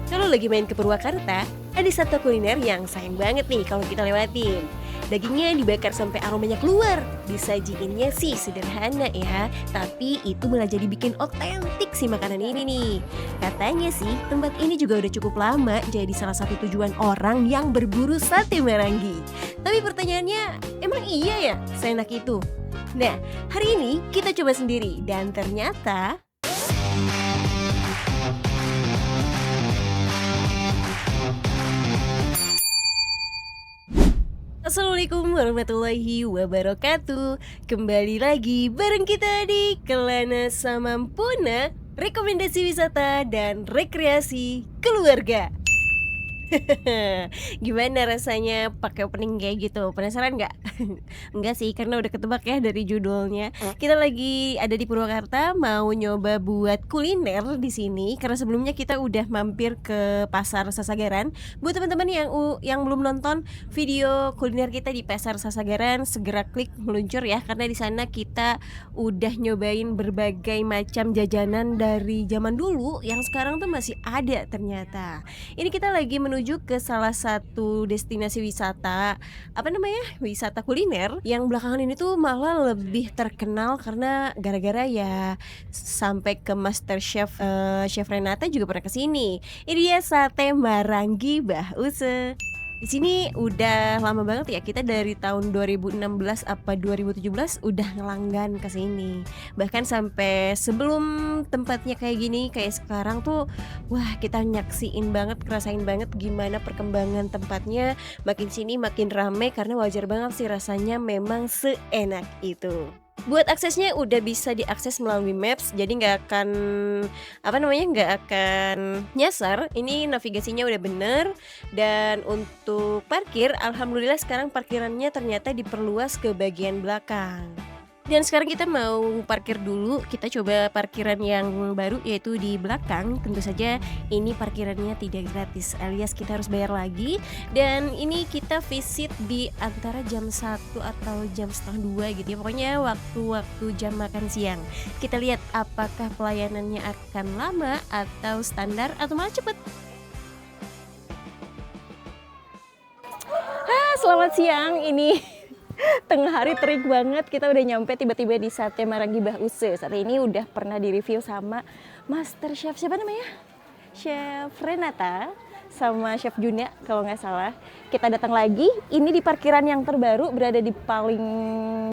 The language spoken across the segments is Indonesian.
Kalau lagi main ke Purwakarta, ada satu kuliner yang sayang banget nih kalau kita lewatin. Dagingnya dibakar sampai aromanya keluar. Disajiinnya sih sederhana ya, tapi itu malah jadi bikin otentik si makanan ini nih. Katanya sih, tempat ini juga udah cukup lama jadi salah satu tujuan orang yang berburu sate Marangi. Tapi pertanyaannya, emang iya ya seenak itu? Nah, hari ini kita coba sendiri dan ternyata Assalamualaikum warahmatullahi wabarakatuh. Kembali lagi bareng kita di Kelana Samampuna, rekomendasi wisata dan rekreasi keluarga. Gimana rasanya pakai opening kayak gitu? Penasaran nggak? Enggak sih, karena udah ketebak ya dari judulnya. Kita lagi ada di Purwakarta, mau nyoba buat kuliner di sini karena sebelumnya kita udah mampir ke Pasar Sasagaran. Buat teman-teman yang belum nonton video kuliner kita di Pasar Sasagaran, segera klik meluncur ya karena di sana kita udah nyobain berbagai macam jajanan dari zaman dulu yang sekarang tuh masih ada ternyata. Ini kita lagi menuju ke salah satu destinasi wisata, apa namanya, wisata kuliner yang belakangan ini tuh malah lebih terkenal karena gara-gara ya sampai ke MasterChef, Chef Renata juga pernah ke sini. Ini dia sate Marangi Mbah Use. Di sini udah lama banget ya, kita dari tahun 2016 apa 2017 udah ngelanggan ke sini. Bahkan sampai sebelum tempatnya kayak gini, kayak sekarang tuh wah kita nyaksiin banget, ngerasain banget gimana perkembangan tempatnya. Makin sini makin rame karena wajar banget sih rasanya memang seenak itu. Buat aksesnya udah bisa diakses melalui Maps, jadi nggak akan nggak akan nyasar. Ini navigasinya udah bener. Dan untuk parkir, alhamdulillah sekarang parkirannya ternyata diperluas ke bagian belakang. Dan sekarang kita mau parkir dulu, kita coba parkiran yang baru yaitu di belakang. Tentu saja ini parkirannya tidak gratis alias kita harus bayar lagi. Dan ini kita visit di antara jam 1 atau jam setengah 2 gitu ya. Pokoknya waktu-waktu jam makan siang. Kita lihat apakah pelayanannya akan lama atau standar atau malah cepet. Selamat siang, ini tengah hari terik banget, kita udah nyampe tiba-tiba di Sate Marangi Mbah Use. Sate ini udah pernah direview sama Master Chef, siapa namanya? Chef Renata sama Chef Juna kalau nggak salah. Kita datang lagi, ini di parkiran yang terbaru, berada di paling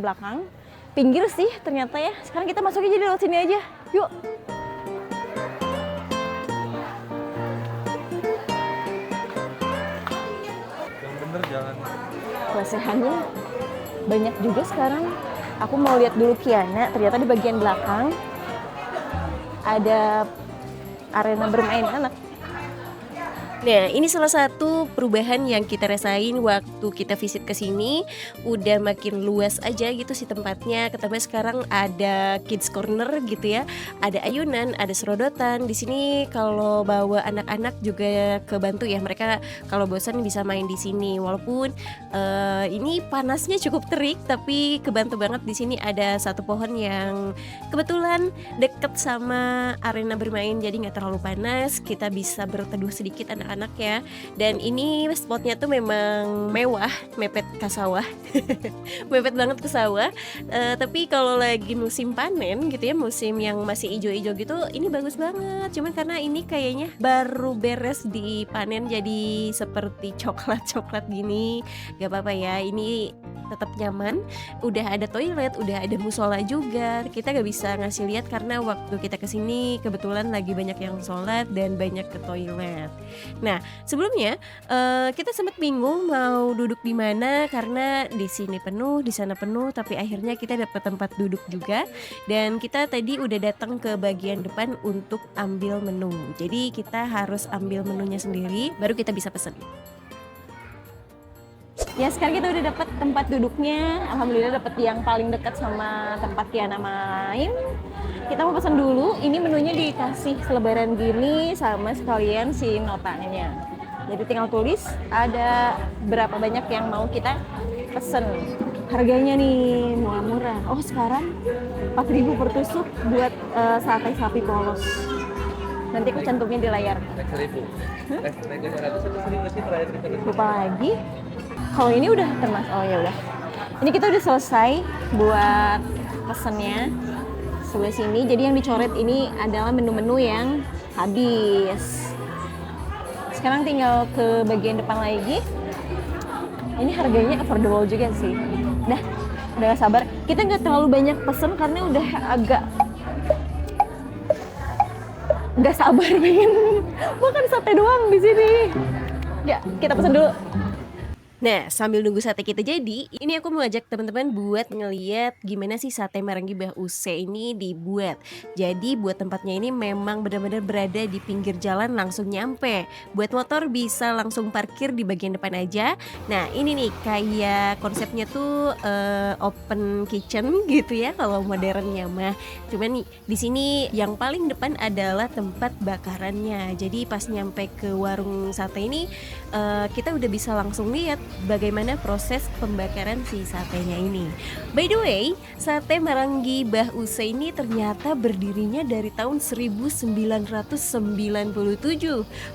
belakang. Pinggir sih ternyata ya, sekarang kita masuk aja lewat sini aja, yuk. Yang bener jangan. Lesehannya banyak juga sekarang. Aku mau lihat dulu Kiana, ternyata di bagian belakang ada arena bermain anak. Nah, ini salah satu perubahan yang kita rasain waktu kita visit ke sini. Udah makin luas aja gitu sih tempatnya. Ketambah sekarang ada kids corner gitu ya. Ada ayunan, ada serodotan. Di sini kalau bawa anak-anak juga kebantu ya. Mereka kalau bosan bisa main di sini. Walaupun ini panasnya cukup terik, tapi kebantu banget di sini ada satu pohon yang kebetulan deket sama arena bermain. Jadi nggak terlalu panas. Kita bisa berteduh sedikit anak-anak ya. Dan ini spotnya tuh memang mewah, mepet ke sawah. Mepet banget ke sawah. Tapi kalau lagi musim panen gitu ya, musim yang masih ijo-ijo gitu, ini bagus banget. Cuman karena ini kayaknya baru beres dipanen jadi seperti coklat-coklat gini. Gak apa-apa ya, ini tetap nyaman. Udah ada toilet, udah ada musola juga. Kita gak bisa ngasih lihat karena waktu kita kesini kebetulan lagi banyak yang sholat dan banyak ke toilet. Nah, sebelumnya kita sempat bingung mau duduk di mana karena di sini penuh, di sana penuh, tapi akhirnya kita dapat tempat duduk juga. Dan kita tadi udah datang ke bagian depan untuk ambil menu. Jadi kita harus ambil menunya sendiri, baru kita bisa pesen. Ya sekarang kita udah dapat tempat duduknya. Alhamdulillah dapat yang paling dekat sama tempat Kiana main. Kita mau pesan dulu. Ini menunya dikasih selebaran gini sama sekalian si notanya. Jadi tinggal tulis ada berapa banyak yang mau kita pesen. Harganya nih murah-murah. Oh sekarang 4.000 per tusuk buat sate sapi polos. Nanti aku cantumnya di layar. Naik 1.000. Naik 100 atau 1.000 sih terakhir kita lihat. Lupa lagi. Kalau ini udah termasuk, oh ya udah. Ini kita udah selesai buat pesennya sebelah sini. Jadi yang dicoret ini adalah menu-menu yang habis. Sekarang tinggal ke bagian depan lagi. Ini harganya affordable juga sih. Udah gak sabar. Kita nggak terlalu banyak pesen karena udah agak nggak sabar pengen makan sate doang di sini. Ya, kita pesen dulu. Nah, sambil nunggu sate kita jadi, ini aku mau ajak teman-teman buat ngeliat gimana sih sate Marangi Mbah Use ini dibuat. Jadi buat tempatnya ini memang benar-benar berada di pinggir jalan langsung nyampe. Buat motor bisa langsung parkir di bagian depan aja. Nah, ini nih kayak konsepnya tuh open kitchen gitu ya kalau modernnya mah. Cuman nih di sini yang paling depan adalah tempat bakarannya. Jadi pas nyampe ke warung sate ini kita udah bisa langsung lihat bagaimana proses pembakaran si satenya ini. By the way, sate Marangi Mbah Use ini ternyata berdirinya dari tahun 1997.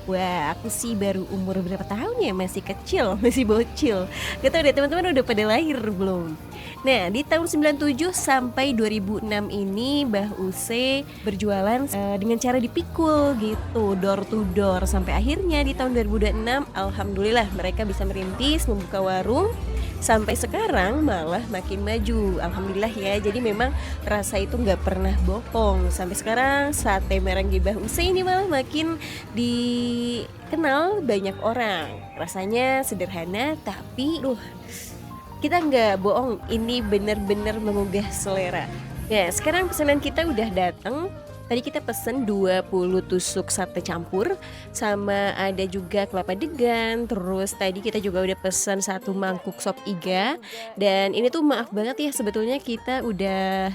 Wah, aku sih baru umur berapa tahun ya, masih kecil, masih bocil. Gak tau deh teman-teman udah pada lahir belum. Nah, di tahun 97 sampai 2006 ini Mbah Use berjualan dengan cara dipikul gitu, door to door. Sampai akhirnya di tahun 2006, alhamdulillah mereka bisa merintis, membuka warung. Sampai sekarang malah makin maju, alhamdulillah ya. Jadi memang rasa itu nggak pernah bohong. Sampai sekarang sate Marangi Mbah Use ini malah makin dikenal banyak orang. Rasanya sederhana tapi kita nggak bohong, ini bener-bener menggugah selera. Ya, sekarang pesanan kita udah datang. Tadi kita pesen 20 tusuk sate campur, sama ada juga kelapa degan. Terus tadi kita juga udah pesen 1 mangkuk sop iga. Dan ini tuh maaf banget ya, sebetulnya kita udah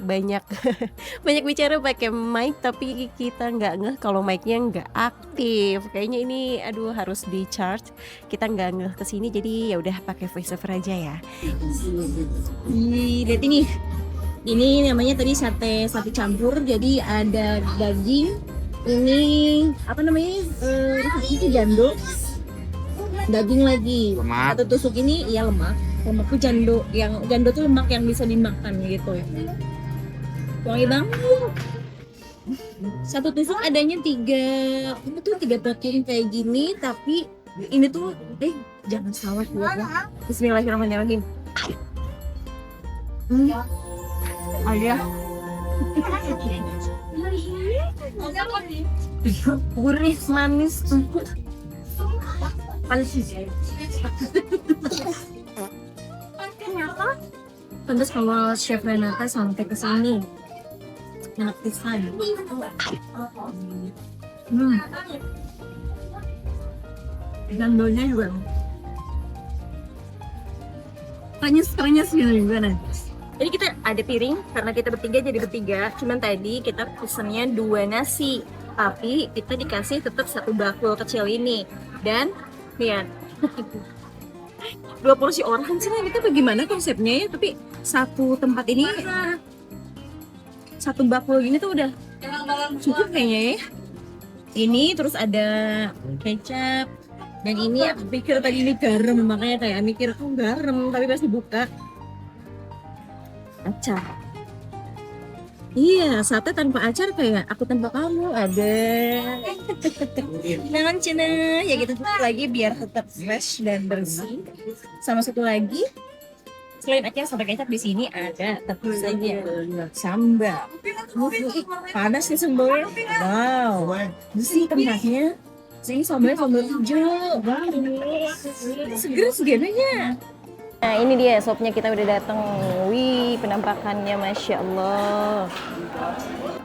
banyak banyak bicara pakai mic, tapi kita nggak ngeh kalau micnya nggak aktif. Kayaknya ini harus di charge. Kita nggak ngeh kesini, jadi ya udah pakai voiceover aja ya. Lihat ini. Ini namanya tadi sate campur, jadi ada daging. Ini apa namanya? Ini jando. Daging lagi. Lemak. Satu tusuk ini ya lemak. Lemak tuh jando. Yang jando tuh lemak yang bisa dimakan gitu. Wangi banget. Satu tusuk adanya 3 potong kayak gini, tapi ini tuh jangan salah ya. Bismillahirrahmanirrahim. Ada gurih manis pantas kalau Chef Renata sampai ke sini enak pisan. Jandonya juga krenyes gitu juga. Jadi kita ada piring karena kita bertiga jadi bertiga. Cuman tadi kita pesennya 2 nasi, tapi kita dikasih tetap 1 bakul kecil ini. Dan lihat 2 porsi orang sih, kita bagaimana konsepnya ya? Tapi satu tempat ini 1 bakul gini tuh udah cukup kayaknya ya. Ini terus ada kecap. Dan ini aku pikir tadi ini garam, makanya kayak mikir garam, tapi pas dibuka acar. Iya, sate tanpa acar kayak aku tanpa kamu. Ada jangan cina ya gitu lagi biar tetap fresh dan bersih. Sama satu lagi, selain acar sama kecap di sini ada tentu saja sambal. Panas nih sambalnya. Wow, bersih tempatnya. Ini sambalnya sambal hijau. Seger segenanya. Nah ini dia sopnya, kita udah dateng. Wih, penampakannya Masya Allah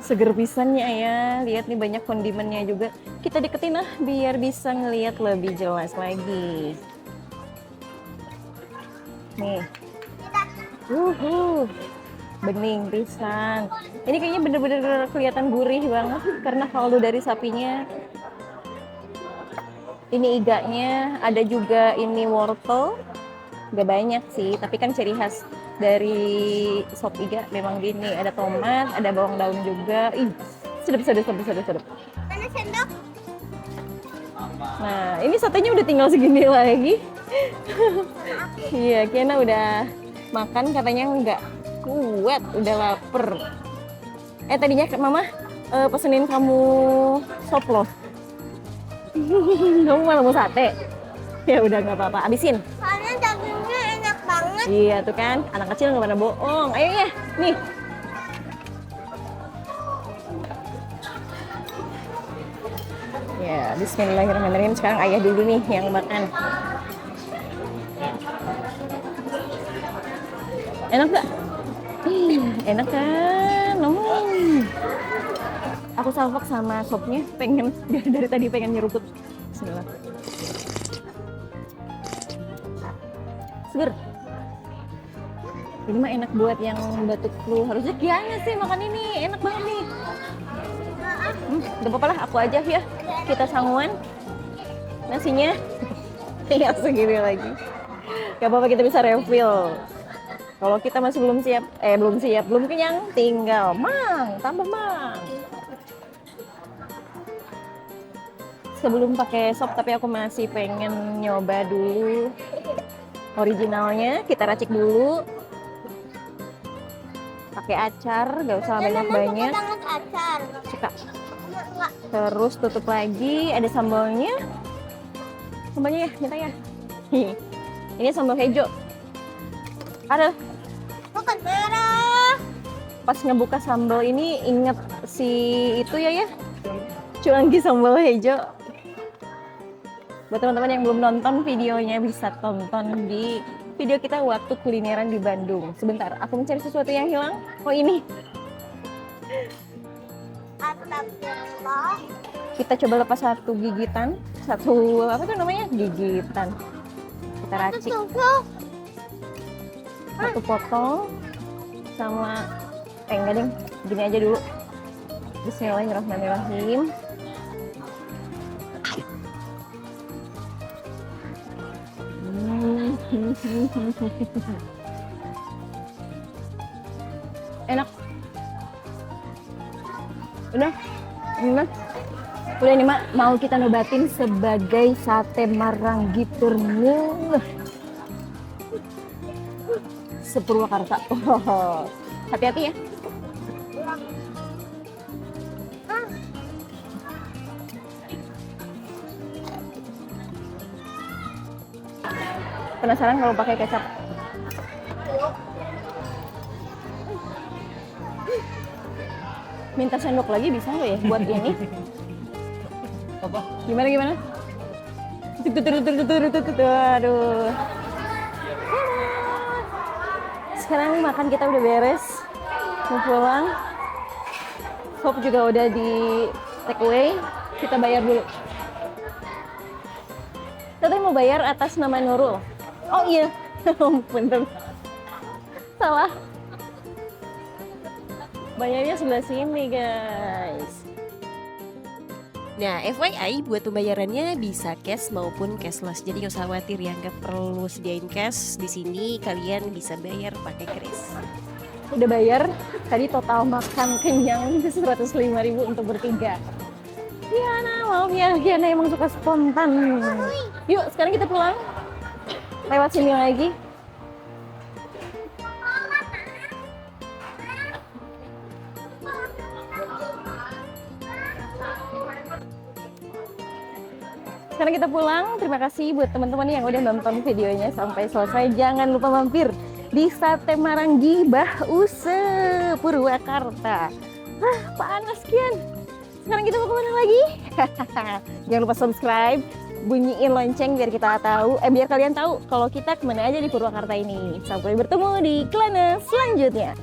seger pisannya ya. Lihat nih banyak kondimennya juga. Kita deketin biar bisa ngelihat lebih jelas lagi. Nih bening pisang. Ini kayaknya bener-bener kelihatan gurih banget karena kaldu dari sapinya. Ini iganya, ada juga ini wortel. Gak banyak sih, tapi kan ciri khas dari sop iga memang gini. Ada tomat, ada bawang daun juga. Sedap. sendok. Nah, ini satenya udah tinggal segini lagi. Iya, Kiana udah makan katanya nggak kuat, udah lapar. Tadinya Mama pesenin kamu sop loh. Kamu malah mau sate. Ya udah nggak apa-apa, abisin. Soalnya dagingnya enak banget. Iya tuh kan, anak kecil nggak pada bohong. Ayo ya, nih. Ya, bismillahirrahmanirrahim. Sekarang ayah dulu nih yang makan. Enak gak? Enak kan? Aku salvok sama sopnya, pengen dari tadi pengen nyeruput. Bismillah. Seger. Ini mah enak buat yang batuk flu. Harusnya Kiana sih makan ini, enak banget nih. Gak apa-apa lah, aku aja ya. Kita sanguan. Nasinya tinggal segini lagi. Gak apa-apa, kita bisa refill. Kalau kita masih belum kenyang, tinggal tambah mang. Sebelum pakai sop, tapi aku masih pengen nyoba dulu originalnya. Kita racik dulu. Pakai acar, gak usah banyak-banyak. Suka banget acar. Suka. Enggak. Terus tutup lagi, ada sambalnya. Sambalnya ya, minta ya. Ini sambal hijau. Ada. Bukan merah. Pas ngebuka sambal ini inget si itu ya. Cuangki sambal hijau. Buat teman-teman yang belum nonton videonya bisa tonton di video kita waktu kulineran di Bandung. Sebentar, aku mencari sesuatu yang hilang. Oh ini. Astagfirullah. Kita coba lepas satu gigitan. Satu apa tuh namanya? Gigitan. Kita racik. Satu potong sama enggak deng, gini aja dulu. Bismillahirrahmanirrahim. Enak. Udah ini Mak, mau kita nobatin sebagai sate Marangi ternguh Sepurwakarta. Oh, hati-hati ya. Penasaran kalau pakai kecap? Minta sendok lagi bisa nggak ya buat ini? Apa? Gimana? Aduh. Sekarang makan kita udah beres, mau pulang. Sop juga udah di take away. Kita bayar dulu. Kita mau bayar atas nama Nurul. Oh iya, bener. Salah. Bayarnya sebelah sini guys. Nah, FYI buat pembayarannya bisa cash maupun cashless. Jadi nggak usah khawatir ya, nggak perlu sediain cash. Di sini kalian bisa bayar pakai kris. Udah bayar, tadi total makan kenyang 105.000 untuk bertiga. Kiana, maaf ya, Kiana emang suka spontan. Yuk, sekarang kita pulang. Lewat sini lagi. Sekarang kita pulang. Terima kasih buat teman-teman yang udah nonton videonya sampai selesai. Jangan lupa mampir di Sate Marangi Mbah Use Purwakarta. Panas Kian. Sekarang kita mau kemana lagi? Jangan lupa subscribe, bunyiin lonceng biar kita tahu, biar kalian tahu kalau kita kemana aja di Purwakarta ini. Sampai bertemu di Klana selanjutnya.